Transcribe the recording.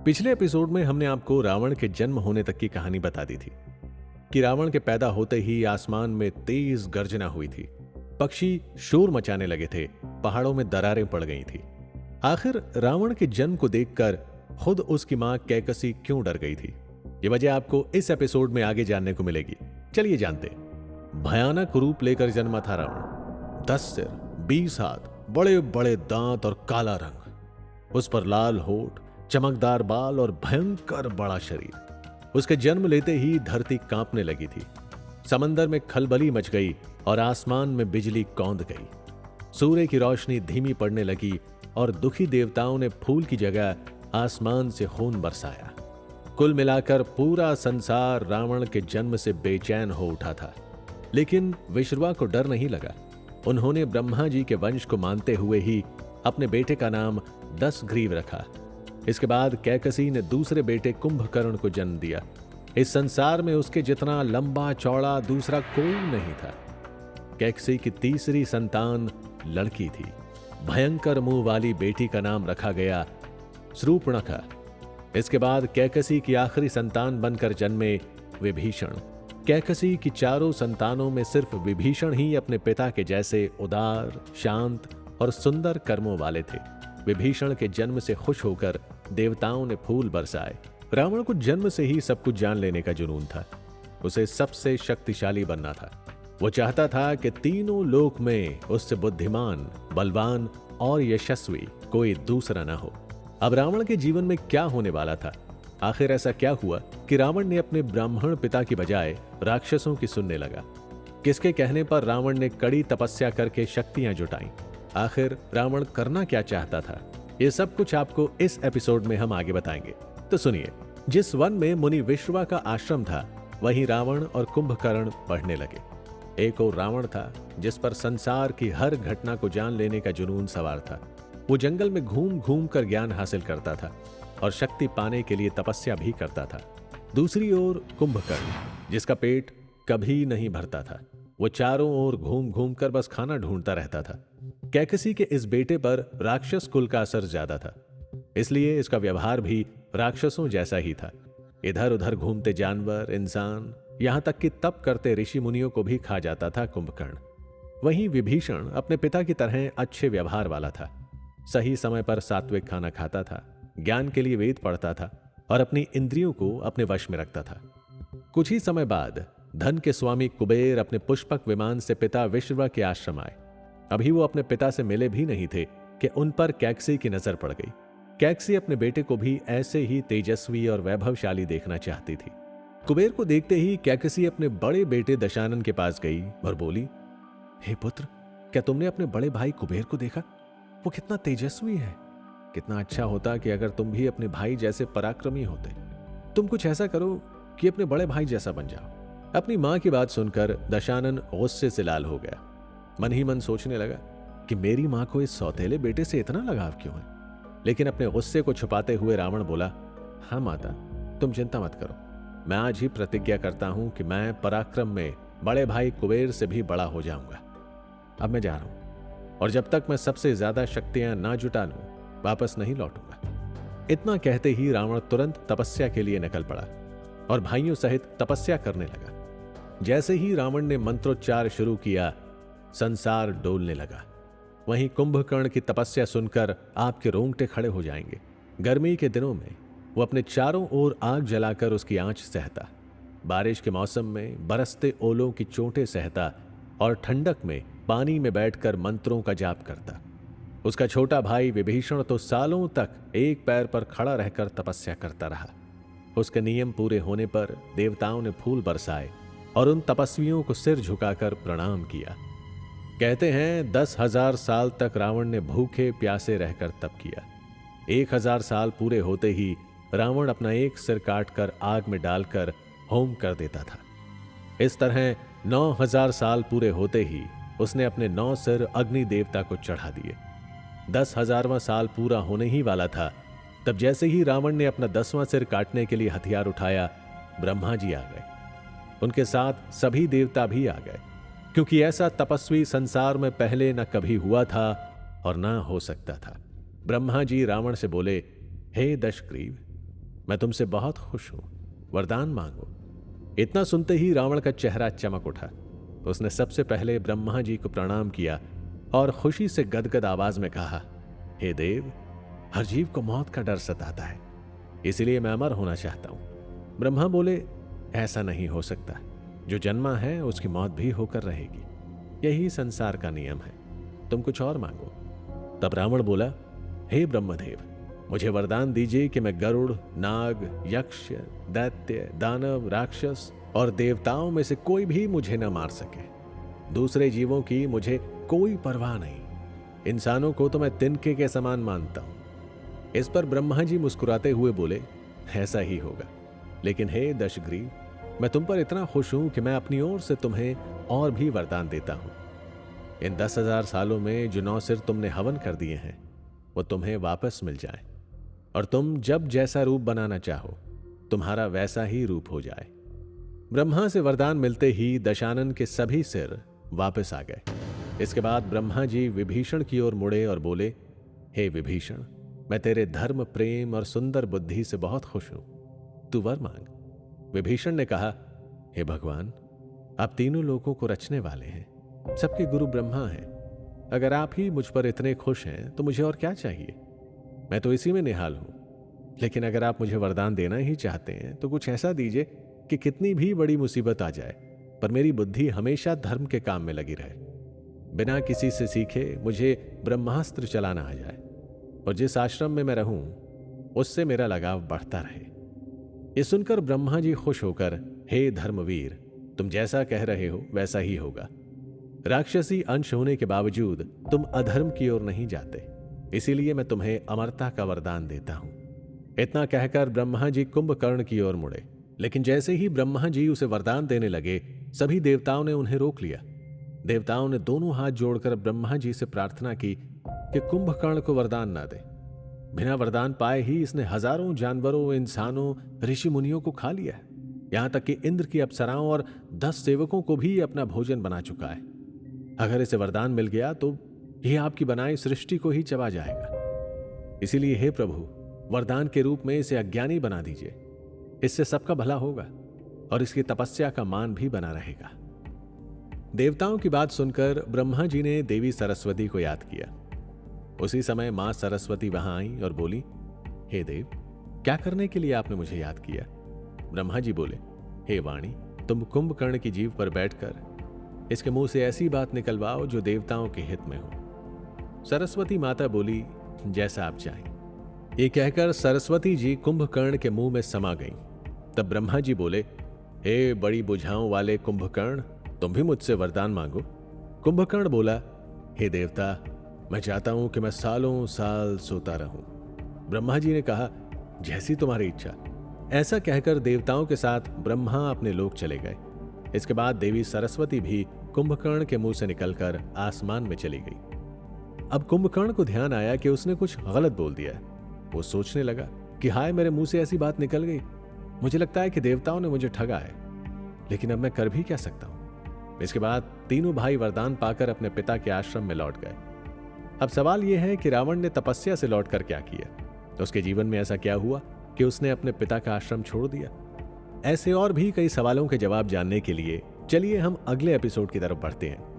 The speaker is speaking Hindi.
पिछले एपिसोड में हमने आपको रावण के जन्म होने तक की कहानी बता दी थी कि रावण के पैदा होते ही आसमान में तेज गर्जना हुई थी, पक्षी शोर मचाने लगे थे, पहाड़ों में दरारें पड़ गई थी। आखिर रावण के जन्म को देखकर खुद उसकी मां कैकसी क्यों डर गई थी, ये वजह आपको इस एपिसोड में आगे जानने को मिलेगी। चलिए जानते। भयानक रूप लेकर जन्मा था रावण। 10 सिर, 20 हाथ, बड़े बड़े दांत और काला रंग, उस पर लाल होठ, चमकदार बाल और भयंकर बड़ा शरीर। उसके जन्म लेते ही धरती कांपने लगी थी, समंदर में खलबली मच गई और आसमान में बिजली कौंध गई। सूर्य की रोशनी धीमी पड़ने लगी और दुखी देवताओं ने फूल की जगह आसमान से खून बरसाया। कुल मिलाकर पूरा संसार रावण के जन्म से बेचैन हो उठा था। लेकिन विश्रवा को डर नहीं लगा। उन्होंने ब्रह्मा जी के वंश को मानते हुए ही अपने बेटे का नाम दशग्रीव रखा। इसके बाद कैकसी ने दूसरे बेटे कुंभकर्ण को जन्म दिया। इस संसार में उसके जितना लंबा चौड़ा दूसरा कोई नहीं था। कैकसी की तीसरी संतान लड़की थी। भयंकर मुंह वाली बेटी का नाम रखा गया शूर्पणखा। इसके बाद कैकसी की आखिरी संतान बनकर जन्मे विभीषण। कैकसी की चारों संतानों में सिर्फ विभीषण ही अपने पिता के जैसे उदार, शांत और सुंदर कर्मों वाले थे। विभीषण के जन्म से खुश होकर देवताओं ने फूल बरसाए। रावण को जन्म से ही सब कुछ जान लेने का जुनून था। उसे सबसे शक्तिशाली बनना था। वो चाहता था कि तीनों लोक में उससे बुद्धिमान, बलवान और यशस्वी कोई दूसरा ना हो। अब रावण के जीवन में क्या होने वाला था? आखिर ऐसा क्या हुआ कि रावण ने अपने ब्राह्मण पिता की बजाय राक्षसों की सुनने लगा? किसके कहने पर रावण ने कड़ी तपस्या करके शक्तियां जुटाई? आखिर रावण करना क्या चाहता था? ये सब कुछ आपको इस एपिसोड में हम आगे बताएंगे। तो सुनिए। जिस वन में मुनि विश्रवा का आश्रम था, वहीं रावण और कुंभकर्ण बढ़ने लगे। एक और रावण था जिस पर संसार की हर घटना को जान लेने का जुनून सवार था। वो जंगल में घूम घूम कर ज्ञान हासिल करता था और शक्ति पाने के लिए तपस्या भी करता था। दूसरी ओर कुंभकर्ण, जिसका पेट कभी नहीं भरता था। वो चारों ओर घूम घूम कर बस खाना ढूंढता रहता था। कैकसी के इस बेटे पर राक्षस कुल का असर ज्यादा था, इसलिए इसका व्यवहार भी राक्षसों जैसा ही था। इधर उधर घूमते जानवर, इंसान, यहां तक कि तप करते ऋषि मुनियों को भी खा जाता था कुंभकर्ण। वहीं विभीषण अपने पिता की तरह अच्छे व्यवहार वाला था। सही समय पर सात्विक खाना खाता था, ज्ञान के लिए वेद पढ़ता था और अपनी इंद्रियों को अपने वश में रखता था। कुछ ही समय बाद धन के स्वामी कुबेर अपने पुष्पक विमान से पिता विश्रवा के आश्रम आए। अभी वो अपने पिता से मिले भी नहीं थे कि उन पर कैकसी की नजर पड़ गई। कैकसी अपने बेटे को भी ऐसे ही तेजस्वी और वैभवशाली देखना चाहती थी। कुबेर को देखते ही कैकसी अपने बड़े बेटे दशानन के पास गई और बोली, हे पुत्र, क्या तुमने अपने बड़े भाई कुबेर को देखा? वो कितना तेजस्वी है। कितना अच्छा होता कि अगर तुम भी अपने भाई जैसे पराक्रमी होते। तुम कुछ ऐसा करो कि अपने बड़े भाई जैसा बन जाओ। अपनी मां की बात सुनकर दशानन गुस्से से लाल हो गया। मन ही मन सोचने लगा कि मेरी मां को इस सौतेले बेटे से इतना लगाव क्यों है। लेकिन अपने गुस्से को छुपाते हुए रावण बोला, हाँ माता, तुम चिंता मत करो। मैं आज ही प्रतिज्ञा करता हूं कि मैं पराक्रम में बड़े भाई कुबेर से भी बड़ा हो जाऊंगा। अब मैं जा रहा हूं और जब तक मैं सबसे ज्यादा शक्तियां ना जुटा लूं, वापस नहीं लौटूंगा। इतना कहते ही रावण तुरंत तपस्या के लिए निकल पड़ा और भाइयों सहित तपस्या करने लगा। जैसे ही रावण ने मंत्रोच्चार शुरू किया, संसार डोलने लगा। वहीं कुंभकर्ण की तपस्या सुनकर आपके रोंगटे खड़े हो जाएंगे। गर्मी के दिनों में वो अपने चारों ओर आग जलाकर उसकी आंच सहता, बारिश के मौसम में बरसते ओलों की चोटें सहता और ठंडक में पानी में बैठकर मंत्रों का जाप करता। उसका छोटा भाई विभीषण तो सालों तक एक पैर पर खड़ा रहकर तपस्या करता रहा। उसके नियम पूरे होने पर देवताओं ने फूल बरसाए और उन तपस्वियों को सिर झुकाकर प्रणाम किया। कहते हैं 10,000 साल तक रावण ने भूखे प्यासे रहकर तप किया। 1,000 साल पूरे होते ही रावण अपना एक सिर काटकर आग में डालकर होम कर देता था। इस तरह 9,000 साल पूरे होते ही उसने अपने 9 सिर अग्नि देवता को चढ़ा दिए। 10,000वां साल पूरा होने ही वाला था, तब जैसे ही रावण ने अपना 10वां सिर काटने के लिए हथियार उठाया, ब्रह्मा जी आ गए। उनके साथ सभी देवता भी आ गए, क्योंकि ऐसा तपस्वी संसार में पहले न कभी हुआ था और ना हो सकता था। ब्रह्मा जी रावण से बोले, हे दशग्रीव, मैं तुमसे बहुत खुश हूं, वरदान मांगो। इतना सुनते ही रावण का चेहरा चमक उठा। उसने सबसे पहले ब्रह्मा जी को प्रणाम किया और खुशी से गदगद आवाज में कहा, हे देव, हर जीव को मौत का डर सताता है, इसलिए मैं अमर होना चाहता हूं। ब्रह्मा बोले, ऐसा नहीं हो सकता, जो जन्मा है उसकी मौत भी होकर रहेगी, यही संसार का नियम है, तुम कुछ और मांगो। तब रावण बोला, हे ब्रह्मदेव, मुझे वरदान दीजिए कि मैं गरुड़, नाग, यक्ष, दैत्य, दानव, राक्षस और देवताओं में से कोई भी मुझे न मार सके। दूसरे जीवों की मुझे कोई परवाह नहीं, इंसानों को तो मैं तिनके के समान मानता हूं। इस पर ब्रह्मा जी मुस्कुराते हुए बोले, ऐसा ही होगा, लेकिन हे दशग्रीव, मैं तुम पर इतना खुश हूं कि मैं अपनी ओर से तुम्हें और भी वरदान देता हूं। इन 10,000 सालों में जो 9 सिर तुमने हवन कर दिए हैं वो तुम्हें वापस मिल जाए, और तुम जब जैसा रूप बनाना चाहो तुम्हारा वैसा ही रूप हो जाए। ब्रह्मा से वरदान मिलते ही दशानन के सभी सिर वापस आ गए। इसके बाद ब्रह्मा जी विभीषण की ओर मुड़े और बोले, हे विभीषण, मैं तेरे धर्म, प्रेम और सुंदर बुद्धि से बहुत खुश हूं, तू वर मांग। विभीषण ने कहा, हे भगवान, आप तीनों लोगों को रचने वाले हैं, सबके गुरु ब्रह्मा हैं। अगर आप ही मुझ पर इतने खुश हैं तो मुझे और क्या चाहिए, मैं तो इसी में निहाल हूं। लेकिन अगर आप मुझे वरदान देना ही चाहते हैं तो कुछ ऐसा दीजिए कि कितनी भी बड़ी मुसीबत आ जाए पर मेरी बुद्धि हमेशा धर्म के काम में लगी रहे, बिना किसी से सीखे मुझे ब्रह्मास्त्र चलाना आ जाए, और जिस आश्रम में मैं रहूं उससे मेरा लगाव बढ़ता रहे। ये सुनकर ब्रह्मा जी खुश होकर, हे धर्मवीर, तुम जैसा कह रहे हो वैसा ही होगा। राक्षसी अंश होने के बावजूद तुम अधर्म की ओर नहीं जाते, इसीलिए मैं तुम्हें अमरता का वरदान देता हूं। इतना कहकर ब्रह्मा जी कुंभकर्ण की ओर मुड़े, लेकिन जैसे ही ब्रह्मा जी उसे वरदान देने लगे सभी देवताओं ने उन्हें रोक लिया। देवताओं ने दोनों हाथ जोड़कर ब्रह्मा जी से प्रार्थना की कि कुंभकर्ण को वरदान ना दे। बिना वरदान पाए ही इसने हजारों जानवरों, इंसानों, ऋषि मुनियों को खा लिया, यहां तक कि इंद्र की अप्सराओं और 10 सेवकों को भी अपना भोजन बना चुका है। अगर इसे वरदान मिल गया तो यह आपकी बनाई सृष्टि को ही चबा जाएगा। इसीलिए हे प्रभु, वरदान के रूप में इसे अज्ञानी बना दीजिए, इससे सबका भला होगा और इसकी तपस्या का मान भी बना रहेगा। देवताओं की बात सुनकर ब्रह्मा जी ने देवी सरस्वती को याद किया। उसी समय मां सरस्वती वहां आई और बोली, हे देव, क्या करने के लिए आपने मुझे याद किया? ब्रह्मा जी बोले, हे वाणी, तुम कुंभकर्ण की जीभ पर बैठकर इसके मुंह से ऐसी बात निकलवाओ जो देवताओं के हित में हो। सरस्वती माता बोली, जैसा आप चाहें। ये कहकर सरस्वती जी कुंभकर्ण के मुंह में समा गईं। तब ब्रह्मा जी बोले, हे बड़ी बुझाओं वाले कुंभकर्ण, तुम भी मुझसे वरदान मांगो। कुंभकर्ण बोला, हे देवता, मैं चाहता हूं कि मैं सालों साल सोता रहूं। ब्रह्मा जी ने कहा, जैसी तुम्हारी इच्छा। ऐसा कहकर देवताओं के साथ ब्रह्मा अपने लोक चले गए। इसके बाद देवी सरस्वती भी कुंभकर्ण के मुंह से निकलकर आसमान में चली गई। अब कुंभकर्ण को ध्यान आया कि उसने कुछ गलत बोल दिया है। वो सोचने लगा कि हाय, मेरे मुंह से ऐसी बात निकल गई, मुझे लगता है कि देवताओं ने मुझे ठगा है, लेकिन अब मैं कर भी क्या सकता हूं। इसके बाद तीनों भाई वरदान पाकर अपने पिता के आश्रम में लौट गए। अब सवाल यह है कि रावण ने तपस्या से लौटकर क्या किया, तो उसके जीवन में ऐसा क्या हुआ कि उसने अपने पिता का आश्रम छोड़ दिया। ऐसे और भी कई सवालों के जवाब जानने के लिए चलिए हम अगले एपिसोड की तरफ बढ़ते हैं।